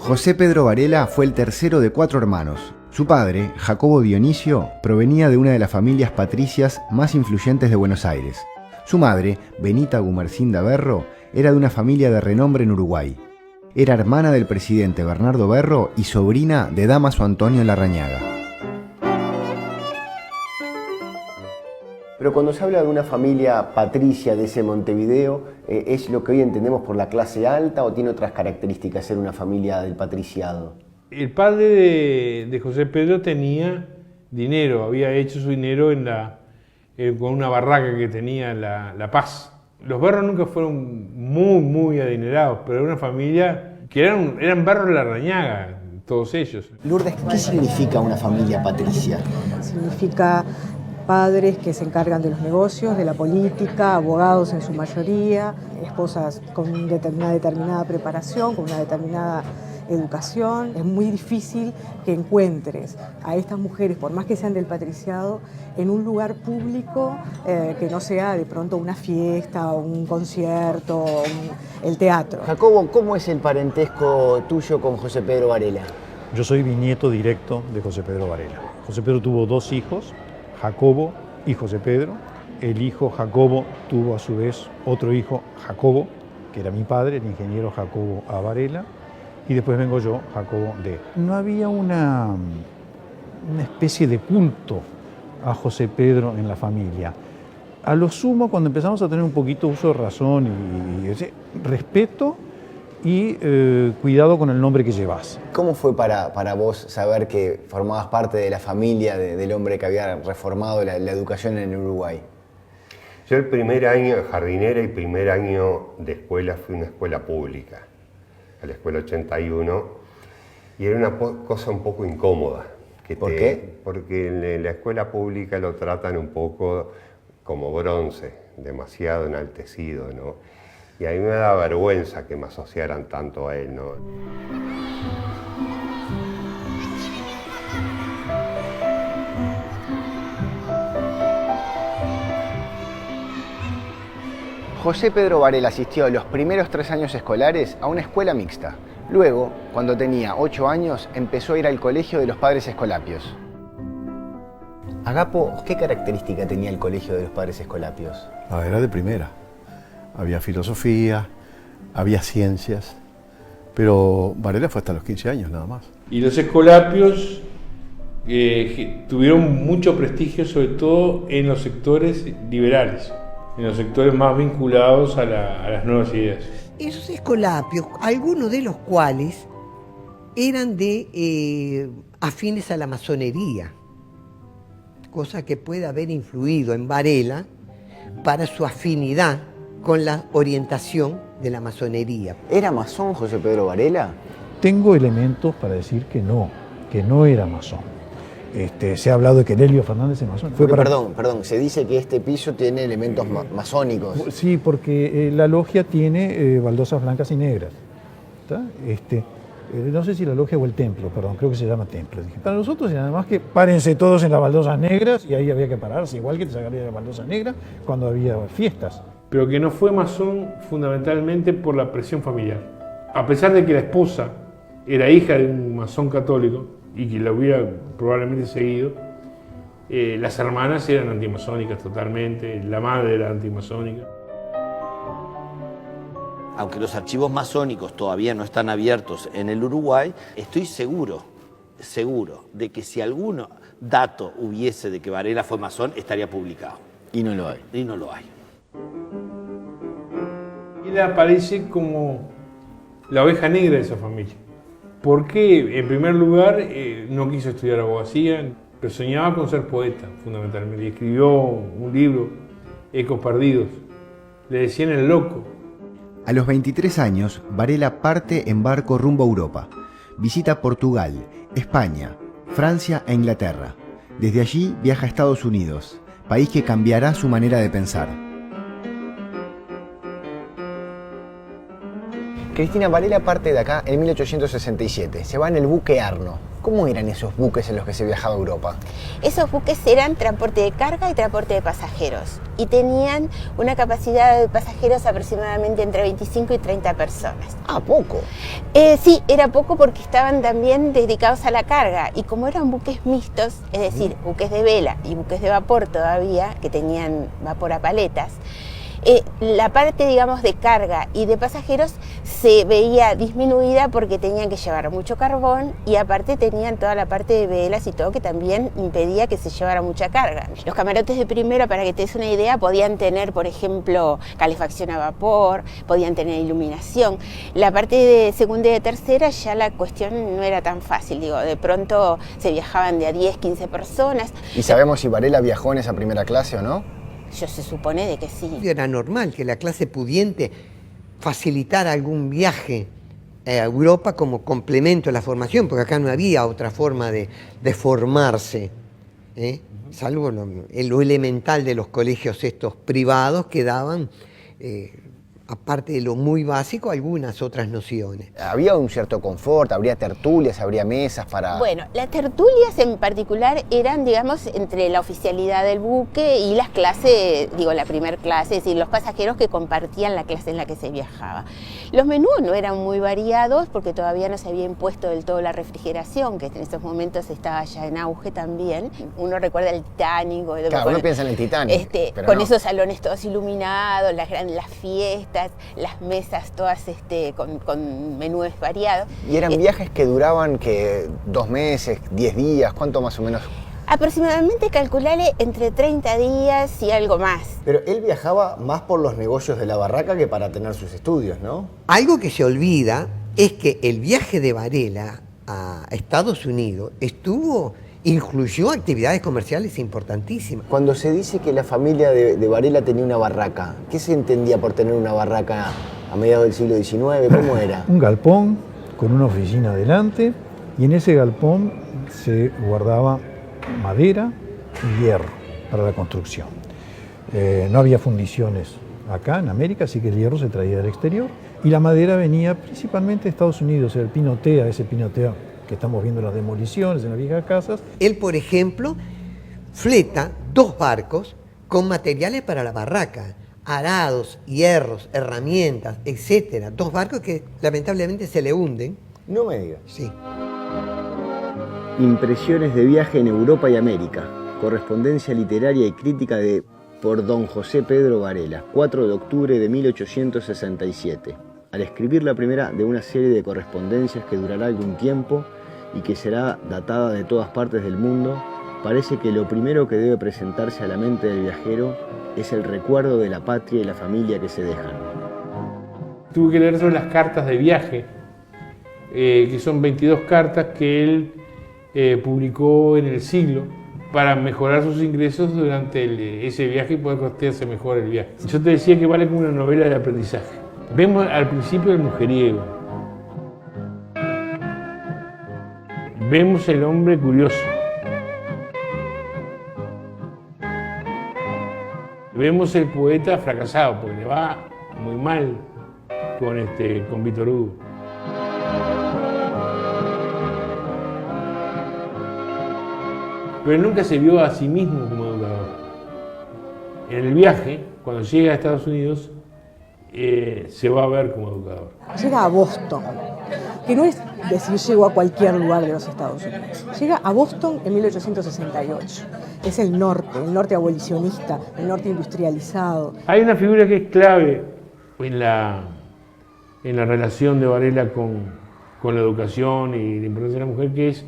José Pedro Varela fue el tercero de 4 hermanos. Su padre, Jacobo Dionisio, provenía de una de las familias patricias más influyentes de Buenos Aires. Su madre, Benita Gumersinda Berro, era de una familia de renombre en Uruguay. Era hermana del presidente Bernardo Berro y sobrina de Dámaso Antonio Larrañaga. Pero cuando se habla de una familia patricia de ese Montevideo, ¿es lo que hoy entendemos por la clase alta o tiene otras características ser una familia del patriciado? El padre de José Pedro tenía dinero, había hecho su dinero con una barraca que tenía en La Paz. Los Berros nunca fueron muy adinerados, pero era una familia que eran Berros Larrañaga, todos ellos. Lourdes, ¿qué significa una familia patricia? Significa padres que se encargan de los negocios, de la política, abogados en su mayoría, esposas con una determinada preparación, con una determinada educación. Es muy difícil que encuentres a estas mujeres, por más que sean del patriciado, en un lugar público que no sea de pronto una fiesta, o un concierto, el teatro. Jacobo, ¿cómo es el parentesco tuyo con José Pedro Varela? Yo soy bisnieto directo de José Pedro Varela. José Pedro tuvo 2 hijos, Jacobo y José Pedro. El hijo Jacobo tuvo a su vez otro hijo, Jacobo, que era mi padre, el ingeniero Jacobo A. Varela, y después vengo yo, Jacobo D. No había una especie de culto a José Pedro en la familia. A lo sumo, cuando empezamos a tener un poquito uso de razón y respeto y cuidado con el nombre que llevas. ¿Cómo fue para vos saber que formabas parte de la familia del hombre que había reformado la educación en Uruguay? Yo el primer año de jardinera y primer año de escuela fui a una escuela pública, a la escuela 81, y era una cosa un poco incómoda. ¿Por qué? Porque en la escuela pública lo tratan un poco como bronce, demasiado enaltecido, ¿no? Y a mí me da vergüenza que me asociaran tanto a él, ¿no? José Pedro Varela asistió los primeros 3 años escolares a una escuela mixta. Luego, cuando tenía 8 años, empezó a ir al colegio de los Padres Escolapios. Agapo, ¿qué característica tenía el colegio de los Padres Escolapios? Era de primera. Había filosofía, había ciencias, pero Varela fue hasta los 15 años nada más. Y los Escolapios tuvieron mucho prestigio, sobre todo en los sectores liberales, en los sectores más vinculados a las nuevas ideas. Esos escolapios, algunos de los cuales eran afines a la masonería, cosa que puede haber influido en Varela para su afinidad con la orientación de la masonería. ¿Era masón José Pedro Varela? Tengo elementos para decir que no era masón. Se ha hablado de que Helio Fernández es masón. Perdón, se dice que este piso tiene elementos masónicos. Sí, porque la logia tiene baldosas blancas y negras. ¿Está? No sé si la logia o el templo, perdón, creo que se llama templo. Dije, para nosotros nada más que párense todos en las baldosas negras, y ahí había que pararse, igual que te sacaría la baldosa negra cuando había fiestas. Pero que no fue masón fundamentalmente por la presión familiar. A pesar de que la esposa era hija de un masón católico y que la hubiera probablemente seguido, las hermanas eran antimasónicas totalmente, la madre era antimasónica. Aunque los archivos masónicos todavía no están abiertos en el Uruguay, estoy seguro de que si algún dato hubiese de que Varela fue masón, estaría publicado. Y no lo hay. Y no lo hay. Él aparece como la oveja negra de esa familia. Porque, en primer lugar, no quiso estudiar abogacía, pero soñaba con ser poeta, fundamentalmente. Y escribió un libro, Ecos Perdidos. Le decían el loco. A los 23 años, Varela parte en barco rumbo a Europa. Visita Portugal, España, Francia e Inglaterra. Desde allí viaja a Estados Unidos, país que cambiará su manera de pensar. Cristina, Varela parte de acá en 1867. Se va en el buque Arno. ¿Cómo eran esos buques en los que se viajaba a Europa? Esos buques eran transporte de carga y transporte de pasajeros y tenían una capacidad de pasajeros aproximadamente entre 25 y 30 personas. Ah, poco. Sí, era poco porque estaban también dedicados a la carga y como eran buques mixtos, es decir, buques de vela y buques de vapor todavía, que tenían vapor a paletas, la parte, digamos, de carga y de pasajeros se veía disminuida porque tenían que llevar mucho carbón y aparte tenían toda la parte de velas y todo que también impedía que se llevara mucha carga. Los camarotes de primera, para que te des una idea, podían tener, por ejemplo, calefacción a vapor, podían tener iluminación. La parte de segunda y de tercera ya la cuestión no era tan fácil, digo, de pronto se viajaban de a 10, 15 personas. ¿Y sabemos si Varela viajó en esa primera clase o no? Yo se supone de que sí. Era normal que la clase pudiente facilitara algún viaje a Europa como complemento a la formación, porque acá no había otra forma de formarse, salvo lo elemental de los colegios estos privados que daban, aparte de lo muy básico, algunas otras nociones. ¿Había un cierto confort? ¿Habría tertulias? ¿Habría mesas para...? Bueno, las tertulias en particular eran, digamos, entre la oficialidad del buque y las clases, digo, la primer clase, es decir, los pasajeros que compartían la clase en la que se viajaba. Los menús no eran muy variados porque todavía no se había impuesto del todo la refrigeración, que en esos momentos estaba ya en auge también. Uno recuerda el Titanic. Claro, uno piensa en el Titanic. Con esos salones todos iluminados, las fiestas, las mesas todas con menús variados. ¿Y eran viajes que duraban 2 meses, 10 días? ¿Cuánto más o menos? Aproximadamente calcularle entre 30 días y algo más. Pero él viajaba más por los negocios de la barraca que para tener sus estudios, ¿no? Algo que se olvida es que el viaje de Varela a Estados Unidos incluyó actividades comerciales importantísimas. Cuando se dice que la familia de Varela tenía una barraca, ¿qué se entendía por tener una barraca a mediados del siglo XIX? ¿Cómo era? Un galpón con una oficina adelante y en ese galpón se guardaba madera y hierro para la construcción. No había fundiciones acá en América, así que el hierro se traía del exterior y la madera venía principalmente de Estados Unidos, el pinotea, ese pinotea que estamos viendo en las demoliciones, en las viejas casas. Él, por ejemplo, fleta 2 barcos con materiales para la barraca, arados, hierros, herramientas, etc. 2 barcos que lamentablemente se le hunden. No me digas. Sí. Impresiones de viaje en Europa y América. Correspondencia literaria y crítica por don José Pedro Varela, 4 de octubre de 1867. Al escribir la primera de una serie de correspondencias que durará algún tiempo y que será datada de todas partes del mundo, parece que lo primero que debe presentarse a la mente del viajero es el recuerdo de la patria y la familia que se dejan. Tuve que leer sobre las cartas de viaje, que son 22 cartas que él publicó en el siglo para mejorar sus ingresos durante ese viaje y poder costearse mejor el viaje. Yo te decía que vale como una novela de aprendizaje. Vemos al principio el mujeriego, vemos el hombre curioso, vemos el poeta fracasado porque le va muy mal con Víctor Hugo. Pero nunca se vio a sí mismo como educador. En el viaje, cuando llega a Estados Unidos, se va a ver como educador. Llega a Boston, que no es decir llegó a cualquier lugar de los Estados Unidos. Llega a Boston en 1868. Es el norte abolicionista, el norte industrializado. Hay una figura que es clave en la relación de Varela con la educación y la importancia de la mujer, que es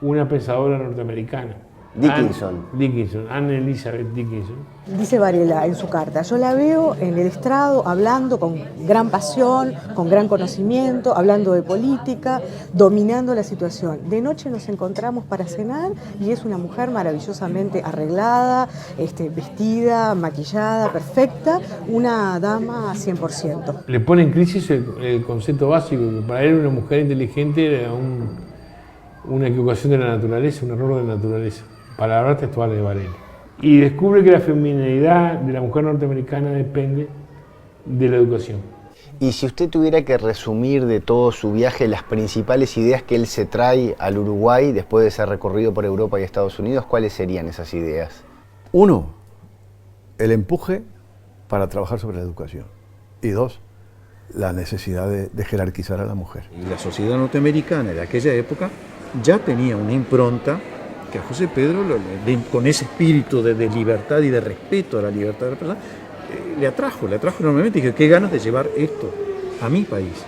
una pensadora norteamericana. Anne Elizabeth Dickinson. Dice Varela en su carta, yo la veo en el estrado hablando con gran pasión, con gran conocimiento, hablando de política, dominando la situación. De noche nos encontramos para cenar y es una mujer maravillosamente arreglada, vestida, maquillada, perfecta, una dama 100%. Le pone en crisis el concepto básico, que para él una mujer inteligente era una equivocación de la naturaleza, un error de la naturaleza. Palabras textuales de Varela. Y descubre que la feminidad de la mujer norteamericana depende de la educación. Y si usted tuviera que resumir de todo su viaje las principales ideas que él se trae al Uruguay después de ser recorrido por Europa y Estados Unidos, ¿cuáles serían esas ideas? Uno, el empuje para trabajar sobre la educación. Y dos, la necesidad de jerarquizar a la mujer. Y la sociedad norteamericana de aquella época ya tenía una impronta que a José Pedro, con ese espíritu de libertad y de respeto a la libertad de la persona, le atrajo enormemente. Y dije, qué ganas de llevar esto a mi país.